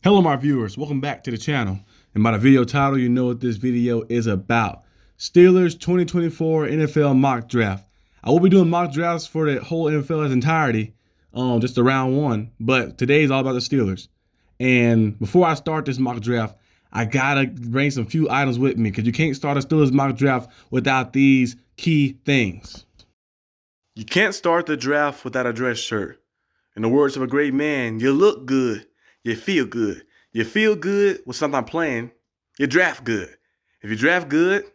Hello my viewers, welcome back to the channel. And by the video title, you know what this video is about. Steelers 2024 NFL mock draft. I will be doing mock drafts for the whole NFL as entirety, just the round one, but today is all about the Steelers. And before I start this mock draft, I gotta bring some few items with me because you can't start a Steelers mock draft without these key things. You can't start the draft without a dress shirt. In the words of a great man, you look good. You feel good. You feel good with something playing. You draft good. If you draft good,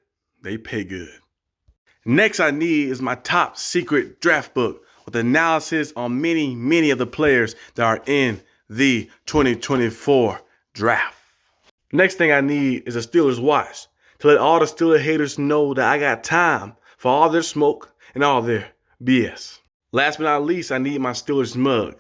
they pay good. Next I need is my top secret draft book with analysis on many of the players that are in the 2024 draft. Next thing I need is a Steelers watch to let all the Steelers haters know that I got time for all their smoke and all their BS. Last but not least, I need my Steelers mug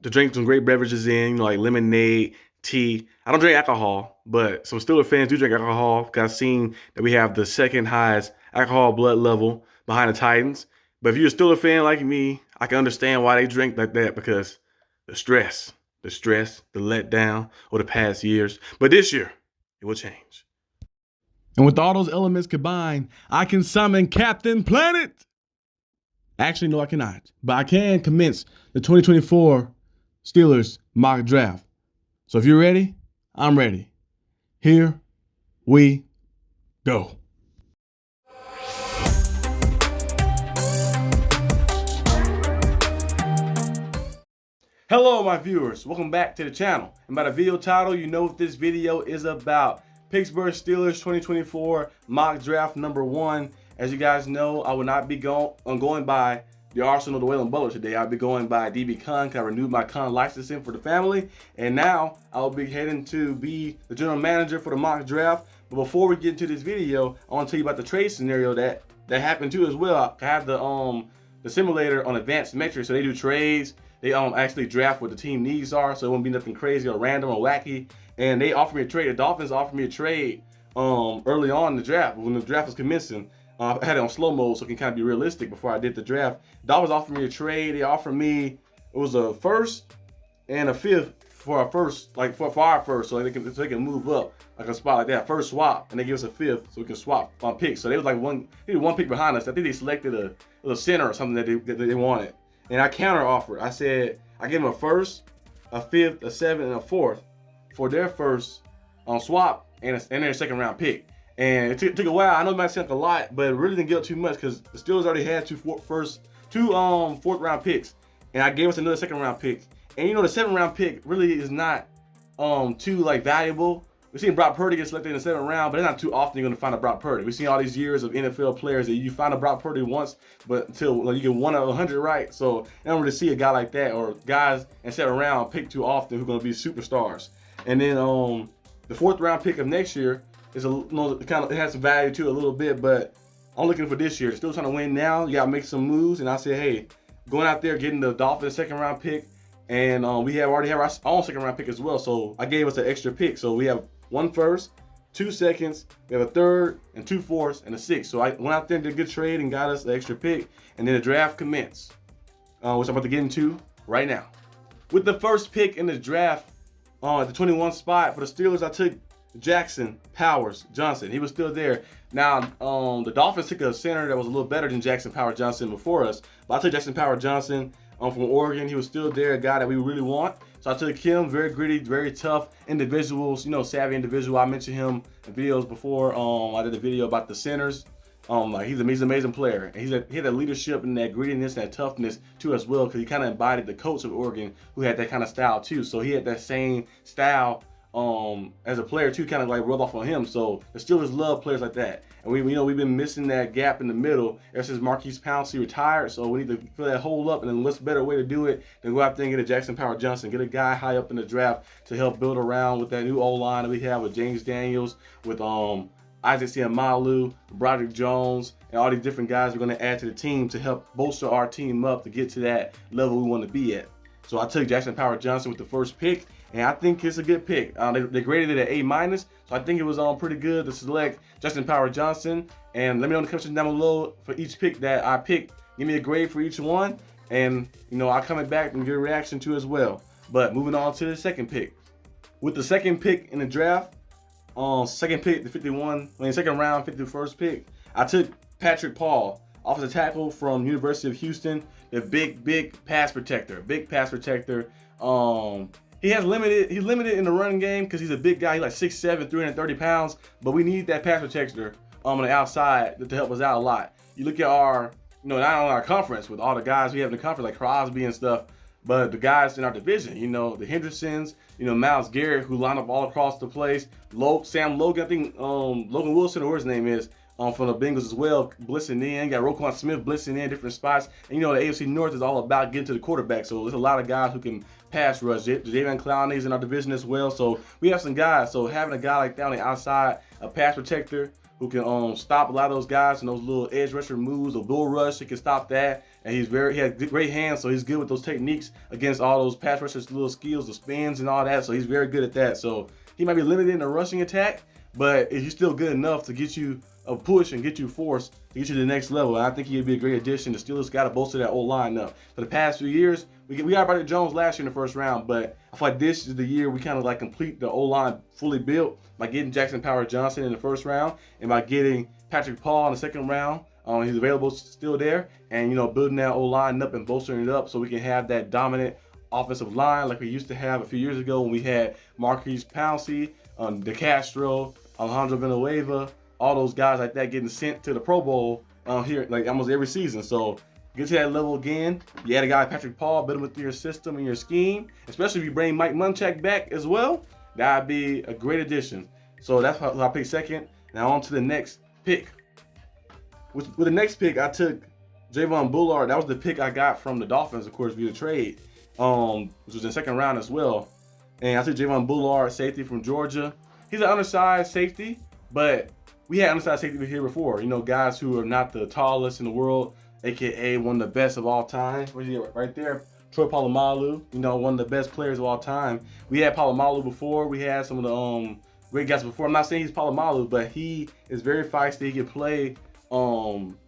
to drink some great beverages in, like lemonade, tea. I don't drink alcohol, but some Steelers fans do drink alcohol because I've seen that we have the second highest alcohol blood level behind the Titans. But if you're a Steelers fan like me, I can understand why they drink like that because the stress, the letdown over the past years. But this year, it will change. And with all those elements combined, I can summon Captain Planet. Actually, no, I cannot. But I can commence the 2024 Steelers mock draft. So if you're ready, I'm ready. Here we go. Hello, my viewers. Welcome back to the channel. And by the video title, you know what this video is about. Pittsburgh Steelers 2024 mock draft number 1. As you guys know, I will not be going by the Arsenal Javon Bullard today. I'll be going by DB Con because I renewed my Con licensing for the family. And now I'll be heading to be the general manager for the mock draft. But before we get into this video, I want to tell you about the trade scenario that happened too as well. I have the simulator on advanced metrics, so they do trades. They actually draft what the team needs are, so it won't be nothing crazy or random or wacky. And they offered me a trade. The Dolphins offered me a trade early on in the draft when the draft was commencing. I had it on slow mode so it can kind of be realistic before I did the draft. Dolphins offered me a trade. They offered me, it was a first and a fifth for our first, like for our first, so they can move up like a spot like that. First swap, and they give us a fifth so we can swap on picks. So they was like one pick behind us. I think they selected a center or something that they wanted. And I counter offered. I said I gave them a first, a fifth, a seventh, and a fourth for their first swap and their second round pick. And it took a while. I know it might sound like a lot, but it really didn't get up too much because the Steelers already had two fourth round picks, and I gave us another second round pick. And you know the 7th round pick really is not too like valuable. We've seen Brock Purdy get selected in the 7th round, but it's not too often you're going to find a Brock Purdy. We've seen all these years of NFL players that you find a Brock Purdy once, but until you get 1 out of 100 right. So I don't really see a guy like that or guys in 7th round pick too often who are going to be superstars. And then the 4th round pick of next year is it has some value to it a little bit, but I'm looking for this year. They're still trying to win now. You got to make some moves. And I said, hey, going out there getting the Dolphins 2nd round pick, and we already have our own 2nd round pick as well. So I gave us an extra pick. So we have 1 first, 2 seconds, we have a 3rd, and 2 fourths, and a 6th. So I went out there and did a good trade and got us the extra pick. And then the draft commenced, which I'm about to get into right now. With the first pick in the draft, at the 21 spot for the Steelers, I took Jackson Powers Johnson. He was still there. Now, the Dolphins took a center that was a little better than Jackson Powers Johnson before us. But I took Jackson Powers Johnson from Oregon. He was still there, a guy that we really want. So I took him, very gritty, very tough individuals, savvy individual. I mentioned him in videos before. I did a video about the centers. He's an amazing player. And he had that leadership and that grittiness, that toughness too as well, because he kind of embodied the coach of Oregon who had that kind of style too. So he had that same style as a player too, kind of like rubbed off on him. So the Steelers love players like that, and we've been missing that gap in the middle ever since Marquise Pouncey retired. So we need to fill that hole up, and then what's a better way to do it than go out there and get a Jackson Powers Johnson, get a guy high up in the draft to help build around with that new O-line that we have with James Daniels, with Isaac Seumalo, Broderick Jones, and all these different guys we're going to add to the team to help bolster our team up to get to that level we want to be at. So I took Jackson Powers Johnson with the first pick, and I think it's a good pick. They graded it at A-, so I think it was pretty good to select Jackson Powers Johnson. And let me know in the comments down below for each pick that I picked. Give me a grade for each one, and I'll come back and get a reaction to as well. But moving on to the second pick. With the second pick in the draft, second pick, the second round, 51st pick, I took Patrick Paul, offensive tackle from University of Houston, the big pass protector, He's limited in the running game because he's a big guy. He's like 6'7", 330 pounds, but we need that pass protector on the outside to help us out a lot. You look at our, not only our conference with all the guys we have in the conference like Crosby and stuff, but the guys in our division, the Hendersons, Myles Garrett, who line up all across the place. Sam Logan, I think Logan Wilson, or whatever his name is, from the Bengals as well, blitzing in. Got Roquan Smith blitzing in different spots. And the AFC North is all about getting to the quarterback. So there's a lot of guys who can pass rush. Javon Clowney is in our division as well. So we have some guys. So having a guy like that on the outside, a pass protector who can stop a lot of those guys and those little edge rusher moves, a bull rush, he can stop that. And he has great hands, so he's good with those techniques against all those pass rushers, little skills, the spins and all that. So he's very good at that. So he might be limited in the rushing attack, but he's still good enough to get you a push and get you forced to get you to the next level. And I think he'd be a great addition. The Steelers got to bolster that old line up. For the past few years, we got Broderick Jones last year in the first round, but I feel like this is the year we kind of like complete the old line fully built by getting Jackson Powers-Johnson in the first round and by getting Patrick Paul in the second round. He's available still there, and building that old line up and bolstering it up so we can have that dominant offensive line like we used to have a few years ago when we had Marquise Pouncey, DeCastro, Alejandro Villanueva, all those guys like that getting sent to the Pro Bowl here like almost every season. So get to that level again. You add a guy like Patrick Paul, build him with your system and your scheme, especially if you bring Mike Munchak back as well. That'd be a great addition. So that's how I picked second. Now on to the next pick. With the next pick, I took Javon Bullard. That was the pick I got from the Dolphins, of course, via trade, which was in the second round as well. And I took Javon Bullard, safety from Georgia. He's an undersized safety, but we had undersized safety here before. Guys who are not the tallest in the world, aka one of the best of all time. Where's he at? Right there. Troy Polamalu, one of the best players of all time. We had Polamalu before. We had some of the great guys before. I'm not saying he's Polamalu, but he is very feisty. He can play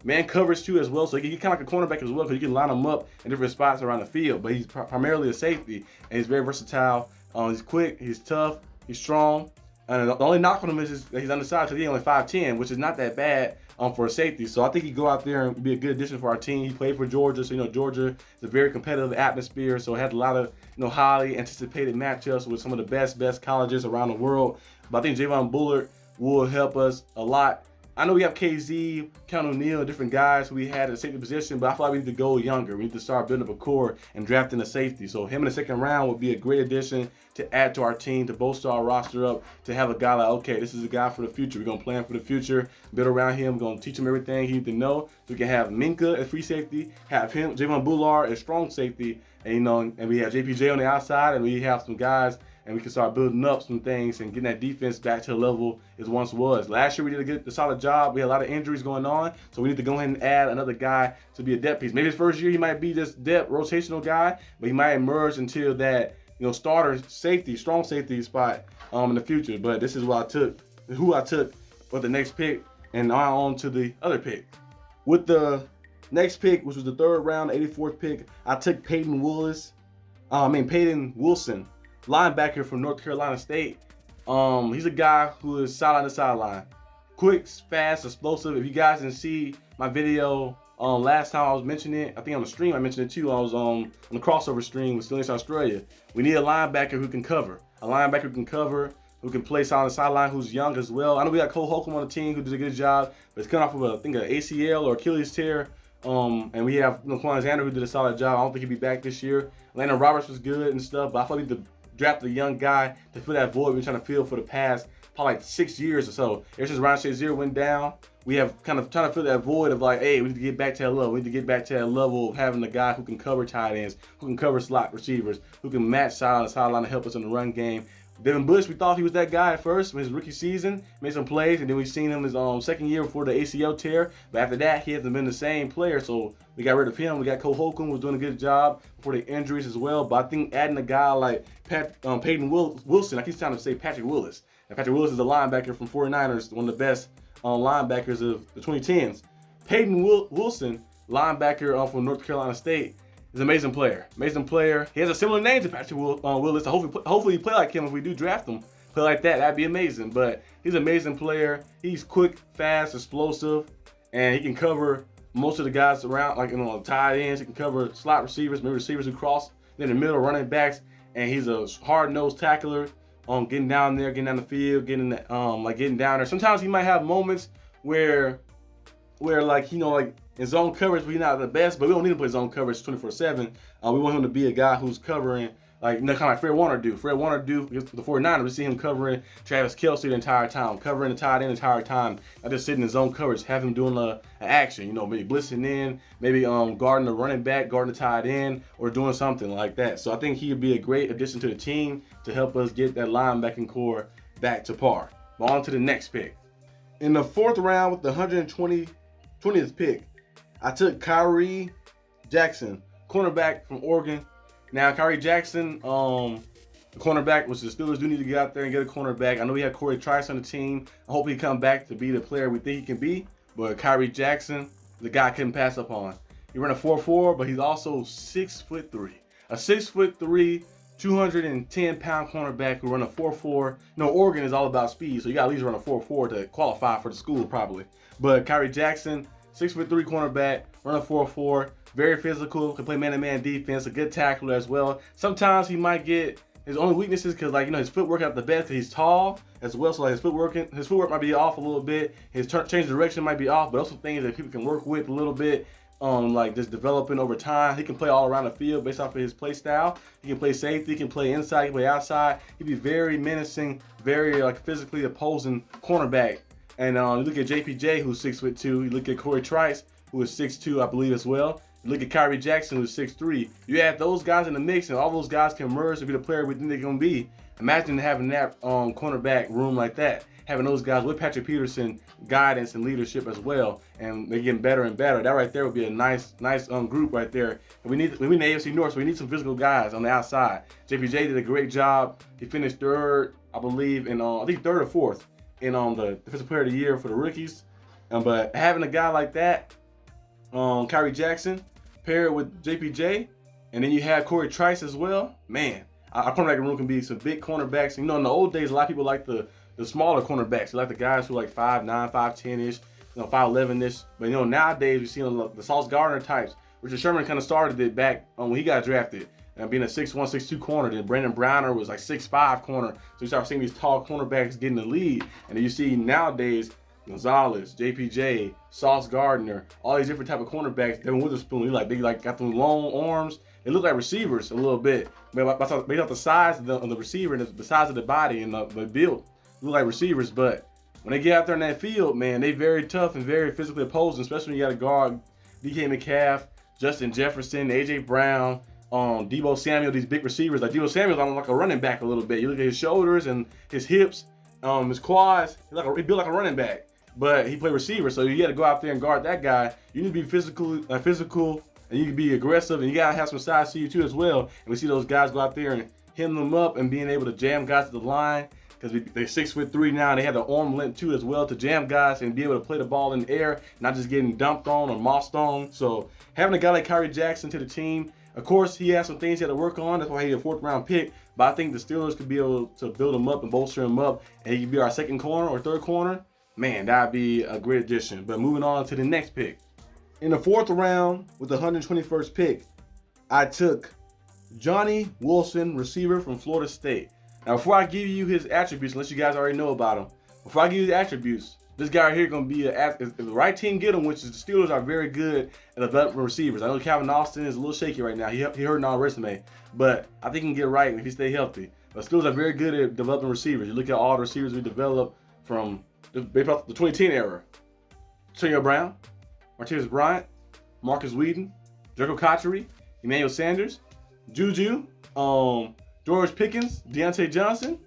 man coverage too as well, so he can kind of like a cornerback as well because you can line him up in different spots around the field. But he's primarily a safety, and he's very versatile. He's quick, he's tough, he's strong. And the only knock on him is that he's undersized because he's only 5'10", which is not that bad for a safety. So I think he'd go out there and be a good addition for our team. He played for Georgia, so Georgia is a very competitive atmosphere. So it had a lot of highly anticipated matchups with some of the best colleges around the world. But I think Javon Bullard will help us a lot. I know we have KZ, Count O'Neal, different guys who we had at the safety position, but I feel like we need to go younger. We need to start building up a core and drafting a safety. So him in the second round would be a great addition to add to our team, to bolster our roster up, to have a guy like, okay, this is a guy for the future. We're going to plan for the future, build around him. We're going to teach him everything he needs to know. So we can have Minka as free safety, have him, Javon Bullard as strong safety, and and we have JPJ on the outside, and we have some guys, and we can start building up some things and getting that defense back to the level it once was. Last year we did a solid job. We had a lot of injuries going on, so we need to go ahead and add another guy to be a depth piece. Maybe his first year he might be this depth rotational guy, but he might emerge into that starter safety, strong safety spot in the future. But this is who I took for the next pick, and now on to the other pick. With the next pick, which was the third round, 84th pick, I took Peyton Wilson, linebacker from North Carolina State. He's a guy who is sideline to sideline. Quick, fast, explosive. If you guys didn't see my video last time I was mentioning it, I think on the stream I mentioned it too. I was on the crossover stream with SteelerNation Australia. We need a linebacker who can cover. Who can play sideline to sideline, who's young as well. I know we got Cole Holcomb on the team who did a good job, but it's coming off of an ACL or Achilles tear. And we have Quan Alexander who did a solid job. I don't think he'll be back this year. Landon Roberts was good and stuff, but I thought we need to draft a young guy to fill that void we've been trying to fill for the past probably like 6 years or so. Ever since Ryan Shazier went down, we have kind of trying to fill that void of like, hey, we need to get back to that level. We need to get back to that level of having a guy who can cover tight ends, who can cover slot receivers, who can match sideline to sideline to help us in the run game. Devin Bush, we thought he was that guy at first in his rookie season, made some plays, and then we've seen him his second year before the ACL tear. But after that, he hasn't been the same player, so we got rid of him. We got Cole Holcomb, who was doing a good job before the injuries as well. But I think adding a guy like Peyton Wilson, I keep trying to say Patrick Willis. And Patrick Willis is a linebacker from 49ers, one of the best linebackers of the 2010s. Peyton Wilson, linebacker from North Carolina State, He's an amazing player. Amazing player. He has a similar name to Patrick Willis. So hopefully he play like him if we do draft him. Play like that. That'd be amazing. But he's an amazing player. He's quick, fast, explosive, and he can cover most of the guys around, like tight ends. He can cover slot receivers, maybe receivers who cross in the middle, running backs, and he's a hard-nosed tackler. Getting down there, getting down the field, getting getting down there. Sometimes he might have moments where like in zone coverage, he's not the best, but we don't need to play zone coverage 24/7. We want him to be a guy who's covering, kind of like Fred Warner do. Fred Warner do against the 49ers. We see him covering Travis Kelce the entire time, covering the tight end the entire time. Not just sitting in zone coverage, have him doing an action. Maybe blitzing in, maybe guarding the running back, guarding the tight end, or doing something like that. So I think he would be a great addition to the team to help us get that linebacking core back to par. But on to the next pick. In the 4th round with the 120th pick, I took Kyrie Jackson, cornerback from Oregon. Now, Kyrie Jackson, the cornerback, which the Steelers do need to get out there and get a cornerback. I know we had Corey Trice on the team. I hope he come back to be the player we think he can be. But Kyrie Jackson, the guy I couldn't pass up on. He ran a 4.4, but he's also 6'3". A 6'3", 210-pound cornerback who run a 4.4. Oregon is all about speed, so you got to at least run a 4.4 to qualify for the school probably. But Kyrie Jackson, 6'3" cornerback, run a 4.4, very physical, can play man-to-man defense, a good tackler as well. Sometimes he might get his only weaknesses because his footwork not the best because he's tall as well, so his footwork might be off a little bit. His change of direction might be off, but also things that people can work with a little bit. Just developing over time. He can play all around the field based off of his play style. He can play safety, he can play inside, he can play outside. He'd be very menacing, very physically opposing cornerback. And you look at JPJ, who's 6'2". You look at Corey Trice, who is 6'2", I believe as well. You look at Kyrie Jackson, who's 6'3". You add those guys in the mix, and all those guys can merge to be the player we think they're gonna be. Imagine having that cornerback room like that. Having those guys with Patrick Peterson guidance and leadership as well, and they're getting better and better. That right there would be a nice group right there. And we need the AFC North, so we need some physical guys on the outside. JPJ did a great job. He finished 3rd, I believe, in I think 3rd or 4th in the Defensive Player of the Year for the rookies. But having a guy like that, Kyrie Jackson, paired with JPJ, and then you have Corey Trice as well. Man, our cornerback room can be some big cornerbacks. In the old days, a lot of people like the smaller cornerbacks. They like the guys who are 5'9", 5'10"-ish, 5'11"-ish. But nowadays we see the Sauce Gardner types. Richard Sherman kind of started it back when he got drafted, and being a 6'1", 6'2" corner. Then Brandon Browner was 6'5" corner. So you start seeing these tall cornerbacks getting the lead, and then you see nowadays Gonzalez, JPJ, Sauce Gardner, all these different type of cornerbacks. Devin Witherspoon, they got them long arms. They look like receivers a little bit, based off the size of the receiver and the size of the body and the build. Look like receivers, but when they get out there in that field, man, they very tough and very physically opposing, especially when you got to guard DK Metcalf, Justin Jefferson, AJ Brown, Deebo Samuel, these big receivers. Like Deebo Samuel's like a running back a little bit. You look at his shoulders and his hips, his quads, he built like a running back, but he played receiver, so you got to go out there and guard that guy. You need to be physical, and you can be aggressive, and you got to have some size to you too as well. And we see those guys go out there and hit them up and being able to jam guys to the line. Because they're 6'3" now, and they have the arm length too as well to jam guys and be able to play the ball in the air, not just getting dumped on or mossed on. So having a guy like Kyrie Jackson to the team, of course, he has some things he had to work on. That's why he's a 4th round pick. But I think the Steelers could be able to build him up and bolster him up, and he could be our 2nd corner or 3rd corner. Man, that'd be a great addition. But moving on to the next pick. In the 4th round with the 121st pick, I took Johnny Wilson, receiver from Florida State. Now, before I give you his attributes, unless you guys already know about him, before I give you the attributes, this guy right here is going to be if the right team get him, which is the Steelers are very good at developing receivers. I know Calvin Austin is a little shaky right now. He hurt on resume, but I think he can get right if he stay healthy. But Steelers are very good at developing receivers. You look at all the receivers we developed from the 2010 era. Antonio Brown, Martavis Bryant, Marcus Whedon, Jerko Cotchery, Emmanuel Sanders, Juju, George Pickens, Deontay Johnson,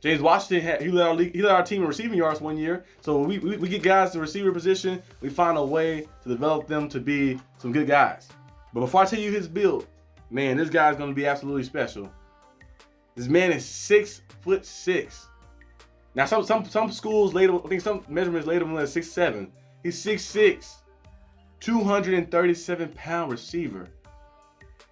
James Washington. He led our team in receiving yards one year. So we get guys to receiver position. We find a way to develop them to be some good guys. But before I tell you his build, man, this guy's going to be absolutely special. This man is 6'6". Now some schools later, I think some measurements later him at 6'7". He's 6'6", 237-pound receiver.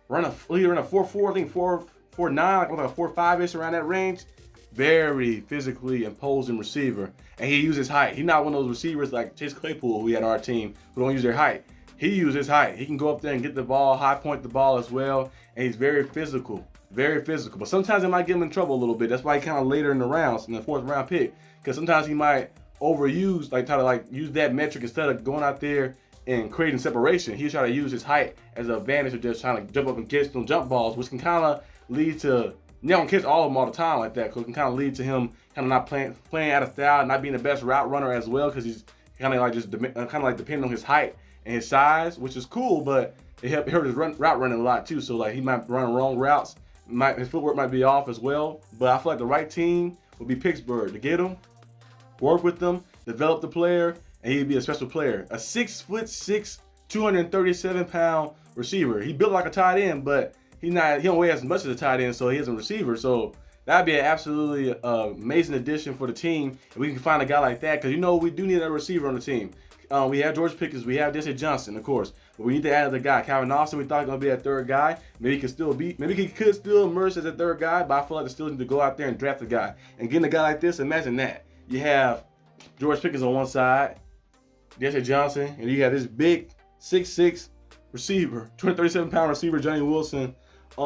he run a 4.4, I think 4.49, like a 4.5-ish around that range. Very physically imposing receiver, and he uses his height. He's not one of those receivers like Chase Claypool, who we had on our team, who don't use their height. He uses his height. He can go up there and get the ball, high point the ball as well, and he's very physical, very physical. But sometimes it might get him in trouble a little bit. That's why he kind of later in the rounds, in the 4th round pick, because sometimes he might overuse, like try to like use that metric instead of going out there and creating separation. He's trying to use his height as an advantage of just trying to jump up and catch some jump balls, which can kind of lead to, you don't catch all of them all the time like that, because it can kind of lead to him kind of not playing out of style, not being the best route runner as well, because he's kind of like just depending on his height and his size, which is cool, but it hurt his route running a lot too. So like he might run wrong routes, his footwork might be off as well. But I feel like the right team would be Pittsburgh to get him, work with them, develop the player, and he'd be a special player. A 6'6", 237-pound receiver. He built like a tight end, but he don't weigh as much as a tight end, so he is a receiver. So that'd be an absolutely amazing addition for the team if we can find a guy like that, because we do need a receiver on the team. We have George Pickens, we have Jesse Johnson, of course, but we need to add another guy. Calvin Austin, we thought he was gonna be that 3rd guy. Maybe he could still emerge as a 3rd guy, but I feel like the Steelers need to go out there and draft a guy. And getting a guy like this, imagine that. You have George Pickens on one side, Jesse Johnson, and you have this big 6'6" receiver, 237-pound receiver, Johnny Wilson,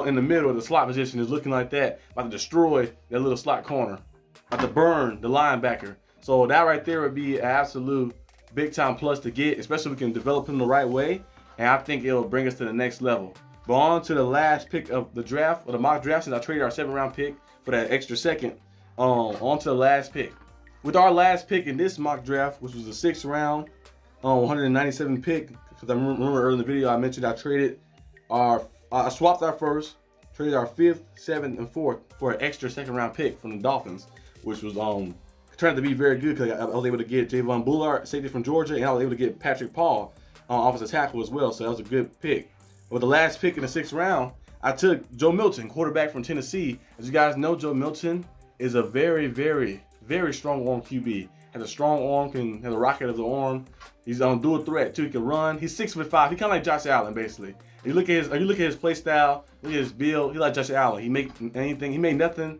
in the middle of the slot position, is looking like that, about to destroy that little slot corner, about to burn the linebacker. So that right there would be an absolute big-time plus to get, especially if we can develop him the right way, and I think it'll bring us to the next level. But on to the last pick of the draft, or the mock draft, since I traded our 7th-round pick for that extra second. On to the last pick. With our last pick in this mock draft, which was the 6th round, 197 pick, because I remember earlier in the video I mentioned I swapped our 1st, traded our 5th, 7th, and 4th for an extra 2nd-round pick from the Dolphins, which was turned out to be very good, because I was able to get Javon Bullard, safety from Georgia, and I was able to get Patrick Paul, offensive tackle as well. So that was a good pick. With the last pick in the 6th round, I took Joe Milton, quarterback from Tennessee. As you guys know, Joe Milton is a very, very, very strong arm QB. Has a strong arm, has a rocket of the arm. He's on dual threat too. He can run. He's 6'5". He kind of like Josh Allen, basically. You look at his play style, look at his build. He like Josh Allen. He made nothing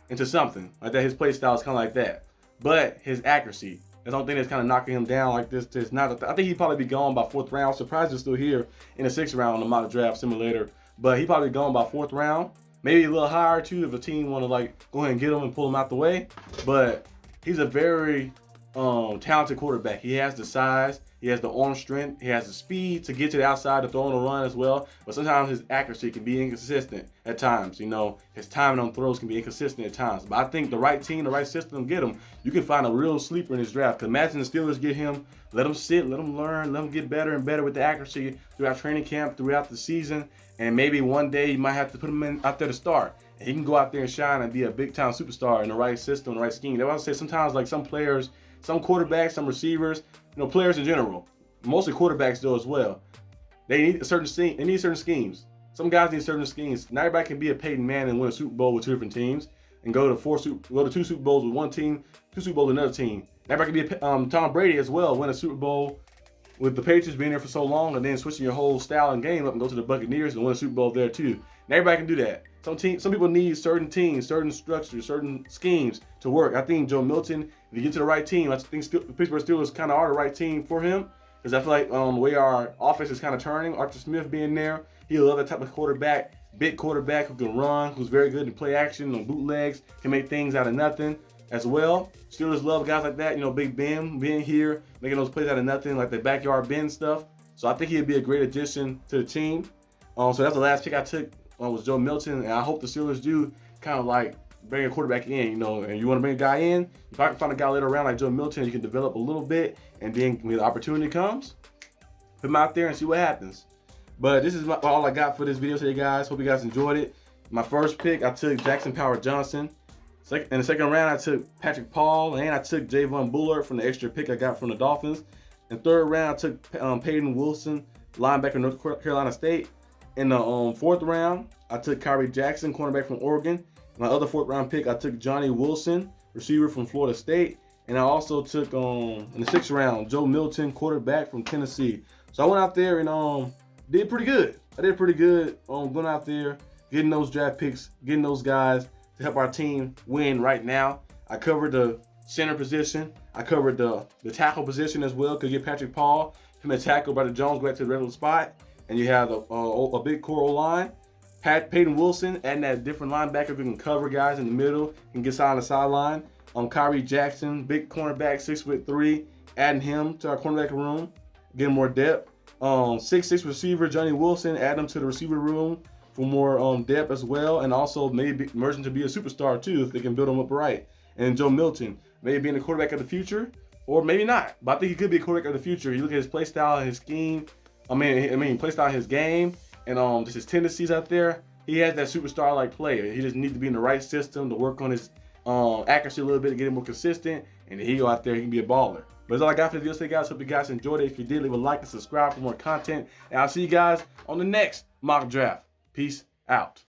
into something like that. His play style is kind of like that. But his accuracy, that's the only thing that's kind of knocking him down like this. I think he'd probably be gone by 4th round. I'm surprised he's still here in the 6th round on the mock draft simulator. But he'd probably be gone by 4th round. Maybe a little higher too if a team want to like go ahead and get him and pull him out the way. But he's a very talented quarterback. He has the size, he has the arm strength, he has the speed to get to the outside to throw on the run as well. But sometimes his accuracy can be inconsistent at times. His timing on throws can be inconsistent at times. But I think the right team, the right system, get him. You can find a real sleeper in this draft. Because imagine the Steelers get him, let him sit, let him learn, let him get better and better with the accuracy throughout training camp, throughout the season. And maybe one day you might have to put him out there to start. And he can go out there and shine and be a big-time superstar in the right system, the right scheme. That's why I say sometimes, like some players, some quarterbacks, some receivers, players in general, mostly quarterbacks though as well, they need certain schemes. Some guys need certain schemes. Not everybody can be a Peyton Manning and win a Super Bowl with 2 different teams and go to 2 Super Bowls with one team, 2 Super Bowls with another team. Everybody can be a Tom Brady as well, win a Super Bowl with the Patriots being there for so long and then switching your whole style and game up and go to the Buccaneers and win a Super Bowl there too. Not everybody can do that. Some people need certain teams, certain structures, certain schemes to work. I think Joe Milton, if you get to the right team, I think the Pittsburgh Steelers kind of are the right team for him, because I feel like the way our offense is kind of turning, Arthur Smith being there, he'll love that type of quarterback, big quarterback who can run, who's very good in play action, on bootlegs, can make things out of nothing as well. Steelers love guys like that, Big Ben being here, making those plays out of nothing, like the backyard Ben stuff. So I think he'd be a great addition to the team. So that's the last pick I took. Was Joe Milton, and I hope the Steelers do kind of like bring a quarterback in, and you want to bring a guy in, you probably can find a guy later around like Joe Milton, you can develop a little bit, and then when the opportunity comes, put him out there and see what happens. But this is all I got for this video today, guys. Hope you guys enjoyed it. My first pick, I took Jackson Johnson. In the 2nd round, I took Patrick Paul, and I took Javon Bullard from the extra pick I got from the Dolphins. In the 3rd round, I took Peyton Wilson, linebacker, North Carolina State. In the 4th round, I took Kyrie Jackson, cornerback from Oregon. My other 4th round pick, I took Johnny Wilson, receiver from Florida State. And I also took, in the 6th round, Joe Milton, quarterback from Tennessee. So I went out there and did pretty good. I did pretty good going out there, getting those draft picks, getting those guys to help our team win right now. I covered the center position. I covered the tackle position as well. Could get Patrick Paul from the tackle, Brother Jones go back to the regular spot. And you have a big core line. Peyton Wilson adding that different linebacker who can cover guys in the middle and get side on the sideline. Kyrie Jackson, big cornerback, 6'3", adding him to our cornerback room, getting more depth. 6'6" receiver Johnny Wilson, add him to the receiver room for more depth as well, and also maybe merging to be a superstar too if they can build him up right. And Joe Milton, maybe being the quarterback of the future, or maybe not. But I think he could be a quarterback of the future. You look at his play style, his scheme. Play style, his game, and just his tendencies out there. He has that superstar-like play. He just needs to be in the right system to work on his accuracy a little bit to get him more consistent, and then he go out there, he can be a baller. But that's all I got for the video today, guys. Hope you guys enjoyed it. If you did, leave a like and subscribe for more content. And I'll see you guys on the next mock draft. Peace out.